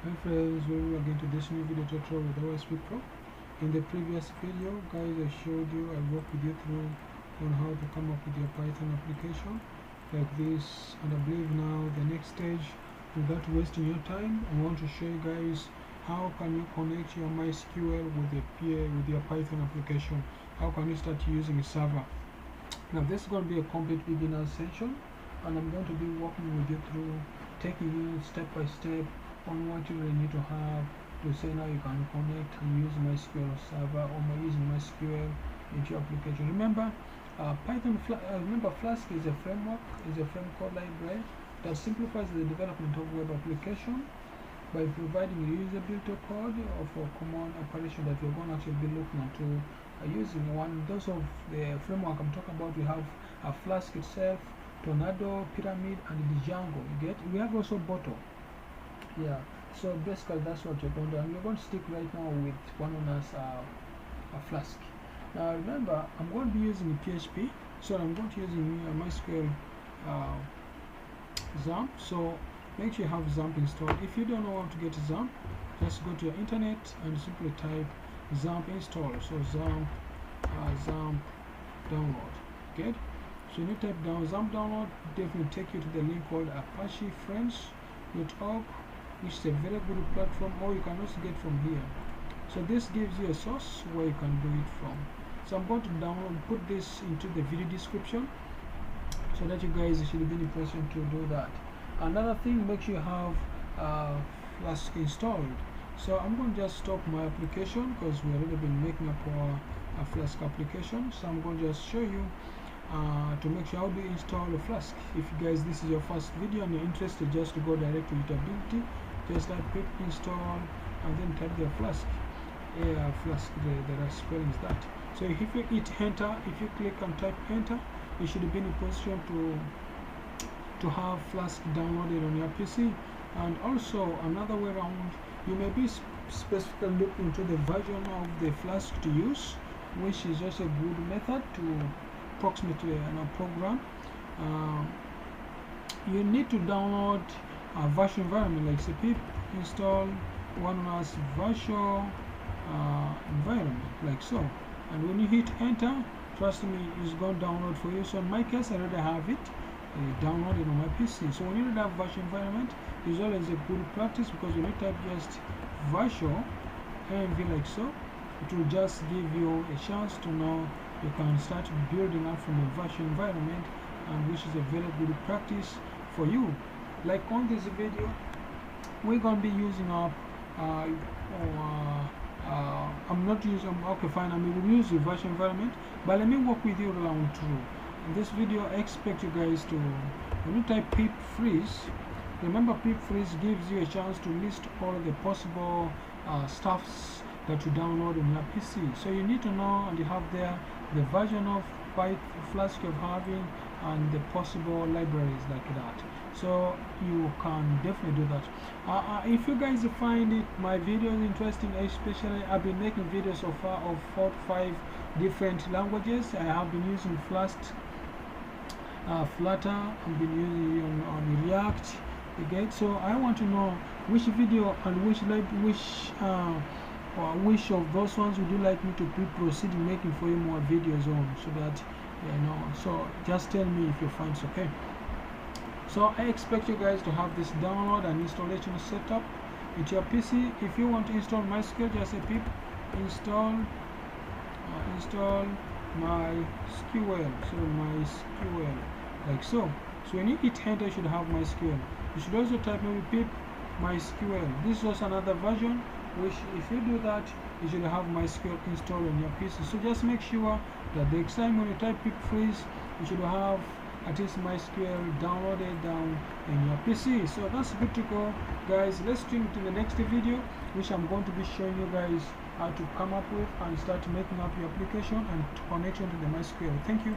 Hi friends, welcome again to this new video tutorial with MySQL Pro. In the previous video, guys, I showed you, I walked with you through on how to come up with your Python application like this, and I believe now the next stage, without wasting your time, I want to show you guys how can you connect your MySQL with your Python application. How can you start using a server? Now this is going to be a complete beginner session, and I'm going to be walking with you through, taking you step by step on what you really need to have to say now you can connect and use MySQL server or using MySQL into your application. Remember, Flask is a framework, code library that simplifies the development of web application by providing reusability code for common operation that we're going to actually be looking into using. One those of the framework I'm talking about, we have Flask itself, Tornado, Pyramid, and the Django. We have also Bottle. Yeah, so basically that's what you're going to do, and we're going to stick right now with one on us a Flask. Now remember, I'm going to be using PHP, so I'm going to using MySQL XAMPP. So make sure you have XAMPP installed. If you don't know how to get XAMPP, just go to your internet and simply type XAMPP install. So XAMPP download. Okay, so you need to type down XAMPP download. Definitely take you to the link called ApacheFriends.org, which is a very good platform, or you can also get from here. So this gives you a source where you can do it from. So I'm going to put this into the video description so that you guys should be in a position to do that. Another thing, make sure you have Flask installed. So I'm going to just stop my application because we already been making up our Flask application. So I'm going to just show you to make sure how do you install a Flask. If you guys, this is your first video and you're interested just to go direct to usability, just type pip install and then type the Flask. Flask, the spelling is that. So if you hit enter, if you click and type enter, you should be in a position to have Flask downloaded on your PC. And also another way around, you may be specifically looking into the version of the Flask to use, which is also a good method to approximately a program. You need to download a virtual environment, like say pip install one as virtual environment, like so. And when you hit enter, trust me, it's going to download for you. So in my case, I already have it downloaded on my PC. So when you have virtual environment, it's always a good practice, because when you type just virtual env like so, it will just give you a chance to know you can start building up from a virtual environment, and which is a very good practice for you. Like on this video, we're going to be using up I'm not using, okay fine, I will use the virtual environment, but let me walk with you around through. In this video, I expect you guys to, when you type pip freeze, remember pip freeze gives you a chance to list all the possible stuffs that you download on your PC. So you need to know, and you have there the version of Flask you're having and the possible libraries like that. So you can definitely do that. If you guys find my videos interesting, especially I've been making videos so far of 4 to 5 different languages. I have been using Flask, Flutter, I've been using on React. Okay, so I want to know which video and which of those ones would you like me to proceed in making for you more videos on, so that you know. So just tell me if you find it's okay. So I expect you guys to have this download and installation setup into your PC. If you want to install MySQL, just say pip install MySQL. So MySQL like so. So when you hit enter, you should have MySQL. You should also type maybe pip MySQL. This is also another version, which if you do that, you should have MySQL installed on your PC. So just make sure that the next time when you type pip freeze, you should have at least MySQL downloaded down in your PC. So that's good to go, guys. Let's stream to the next video, which I'm going to be showing you guys how to come up with and start making up your application and connection to the MySQL. Thank you.